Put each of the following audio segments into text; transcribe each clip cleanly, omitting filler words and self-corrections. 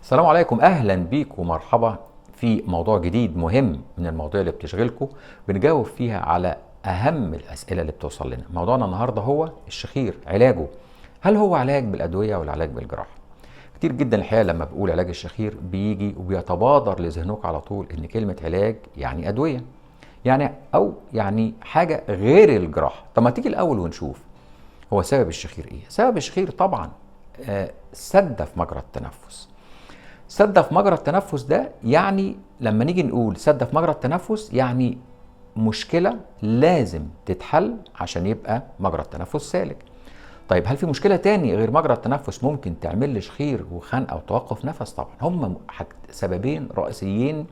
السلام عليكم، اهلا بيكم ومرحبا في موضوع جديد مهم من المواضيع اللي بتشغلكم. بنجاوب فيها على اهم الاسئله اللي بتوصل لنا. موضوعنا النهارده هو الشخير، علاجه. هل هو علاج بالادويه ولا علاج بالجراحه؟ كتير جدا الحقيقه لما بقول علاج الشخير بيجي وبيتبادر لذهنك على طول ان كلمه علاج يعني ادويه، يعني حاجه غير الجراحه. طب ما تيجي الاول ونشوف هو سبب الشخير ايه. سبب الشخير طبعا سد في مجرى التنفس. سد في مجرى التنفس ده يعني لما نيجي نقول سد في مجرى التنفس يعني مشكلة لازم تتحل عشان يبقى مجرى التنفس سالك. طيب هل في مشكلة تاني غير مجرى التنفس ممكن تعمل لي شخير وخنقة وتوقف نفس؟ طبعا هم سببين رئيسيين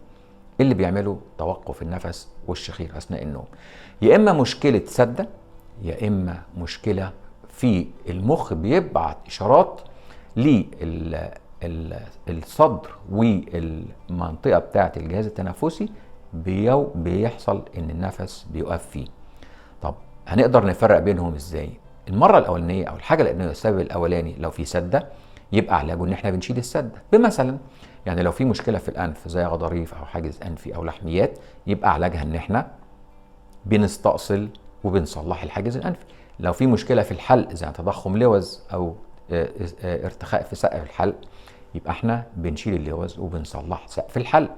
اللي بيعملوا توقف النفس والشخير أثناء النوم. يا إما مشكلة سدة، يا إما مشكلة في المخ بيبعت إشارات للصدر والمنطقة بتاعة الجهاز التنفسي بيحصل إن النفس بيقف فيه. طب هنقدر نفرق بينهم إزاي؟ المرة الأولانية أو الحاجة الأولانية، السبب الأولاني لو في سدة يبقى علاجه إن إحنا بنشيل السدة. بمثلا يعني لو في مشكلة في الأنف زي غضاريف أو حاجز أنفي أو لحميات، يبقى علاجها إن إحنا بنستأصل وبنصلح الحاجز الأنفي. لو في مشكلة في الحلق زي تضخم لوز أو ارتخاء في سقف الحلق، يبقى احنا بنشيل اللوز وبنصلح سقف الحلق.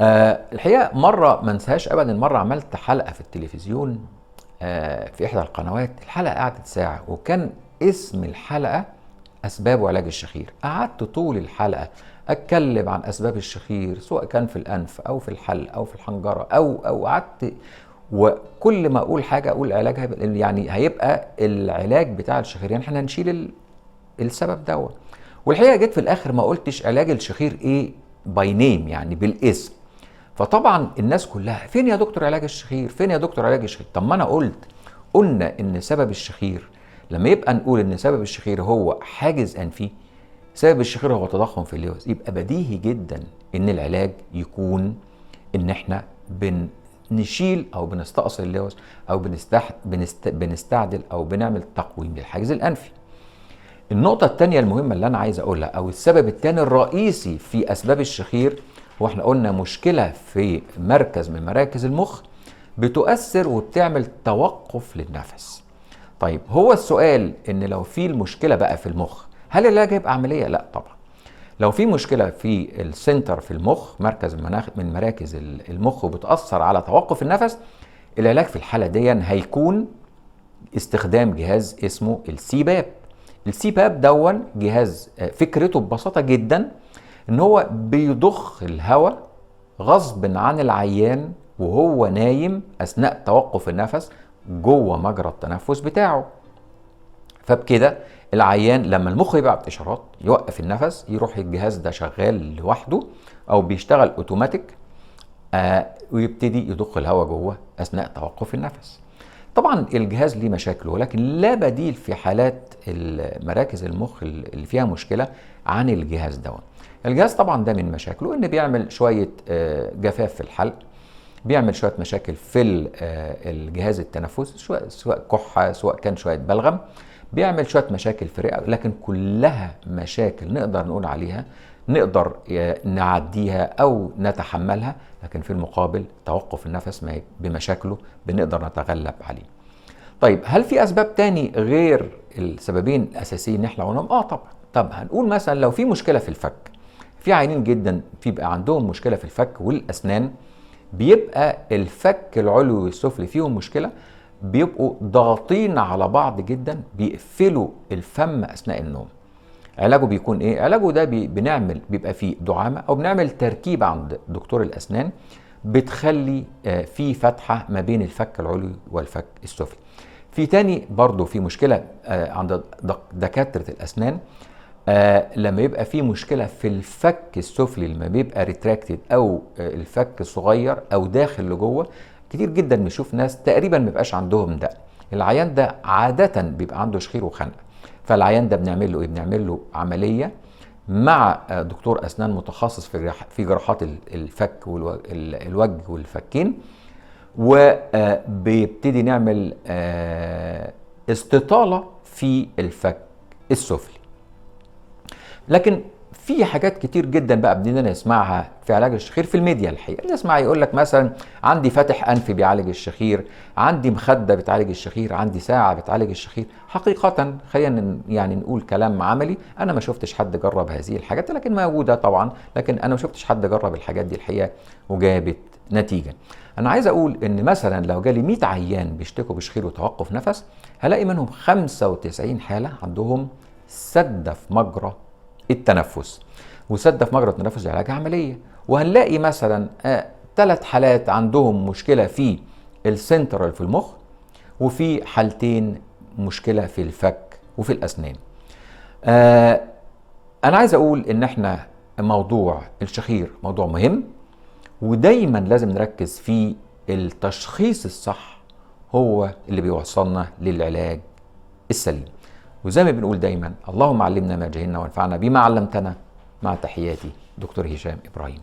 الحقيقة مرة ما انساهاش أبدا، مرة عملت حلقة في التلفزيون في إحدى القنوات. الحلقة قعدت ساعة وكان اسم الحلقة أسباب وعلاج الشخير. قعدت طول الحلقة أتكلم عن أسباب الشخير سواء كان في الأنف أو في الحلق أو في الحنجرة أو قعدت، وكل ما أقول حاجة أقول علاجها، يعني هيبقى العلاج بتاع الشخير يعني احنا هنشيل السبب دوت. والحقيقة جيت في الآخر ما قلتش علاج الشخير إيه باي نيم، يعني بالاسم. فطبعا الناس كلها فين يا دكتور علاج الشخير، فين يا دكتور علاج الشخير؟ طب ما أنا قلنا إن سبب الشخير لما يبقى نقول إن سبب الشخير هو حاجز أنفي، سبب الشخير هو تضخم في اللوز، يبقى بديهي جدا إن العلاج يكون إن إحنا بنشيل أو بنستأصل اللوز أو بنستعدل أو بنعمل تقويم للحاجز الأنفي. النقطة التانية المهمة اللي أنا عايز أقولها أو السبب التاني الرئيسي في أسباب الشخير هو احنا قلنا مشكلة في مركز من مراكز المخ بتؤثر وبتعمل توقف للنفس. طيب هو السؤال إن لو في المشكلة بقى في المخ هل العلاج هيبقى عملية؟ لا طبعا. لو في مشكلة في السنتر في المخ، مركز من مراكز المخ، وبتأثر على توقف النفس، العلاج في الحالة دي هيكون استخدام جهاز اسمه السيباب. السيباب دون جهاز فكرته ببساطة جدا ان هو بيضخ الهواء غصب عن العيان وهو نايم اثناء توقف النفس جوه مجرى التنفس بتاعه. فبكده العيان لما المخ يبعت اشارات يوقف النفس، يروح الجهاز ده شغال لوحده او بيشتغل اوتوماتيك ويبتدي يضخ الهواء جوه اثناء توقف النفس. طبعا الجهاز ليه مشاكله، ولكن لا بديل في حالات مراكز المخ اللي فيها مشكله عن الجهاز ده. الجهاز طبعا ده من مشاكله ان بيعمل شويه جفاف في الحلق، بيعمل شويه مشاكل في الجهاز التنفسي سواء كحه سواء كان شويه بلغم، بيعمل شويه مشاكل في الرئه، لكن كلها مشاكل نقدر نقول عليها نقدر نعديها او نتحملها، لكن في المقابل توقف النفس بمشاكله بنقدر نتغلب عليه. طيب هل في اسباب تاني غير السببين الاساسيين اللي احنا قلناهم؟ طبعا. طب هنقول مثلا لو في مشكله في الفك، في عيانين جدا بيبقى عندهم مشكله في الفك والاسنان، بيبقى الفك العلوي والسفلي فيهم مشكله، بيبقوا ضاغطين على بعض جدا، بيقفلوا الفم اثناء النوم. علاجه بيكون ايه؟ علاجه ده بيبقى فيه دعامه او بنعمل تركيبه عند دكتور الاسنان بتخلي في فتحه ما بين الفك العلوي والفك السفلي. في تاني برضو في مشكله عند دكاتره الاسنان لما يبقى في مشكله في الفك السفلي لما بيبقى ريتراكتد او الفك صغير او داخل لجوه. كتير جدا بنشوف ناس تقريبا ما بيبقاش عندهم ده. العيان ده عاده بيبقى عنده شخير وخنقه، فالعيان ده بنعمل له ايه؟ بنعمل له عمليه مع دكتور اسنان متخصص في جراحات الفك والوجه والفكين، وبيبتدي نعمل استطاله في الفك السفلي. لكن في حاجات كتير جدا بقى بدنا نسمعها في علاج الشخير في الميديا. الحقيقه نسمع يقول لك مثلا عندي فاتح انف بيعالج الشخير، عندي مخده بتعالج الشخير، عندي ساعه بتعالج الشخير. حقيقه خلينا يعني نقول كلام عملي، انا ما شفتش حد جرب هذه الحاجات، لكن موجوده طبعا، لكن انا ما شفتش حد جرب الحاجات دي الحقيقه وجابت نتيجه. انا عايز اقول ان مثلا لو جالي 100 عيان بيشتكوا بشخير وتوقف نفس، هلاقي منهم 95 حاله عندهم سد في مجرى التنفس، وسد في مجرى التنفس دي علاج عمليه. وهنلاقي مثلا 3 حالات عندهم مشكله في السنترال في المخ، وفي حالتين مشكله في الفك وفي الاسنان. انا عايز اقول ان احنا موضوع الشخير موضوع مهم، ودايما لازم نركز في التشخيص الصح، هو اللي بيوصلنا للعلاج السليم. وزي ما بنقول دايما، اللهم علمنا ما جهلنا وانفعنا بما علمتنا. مع تحياتي دكتور هشام إبراهيم.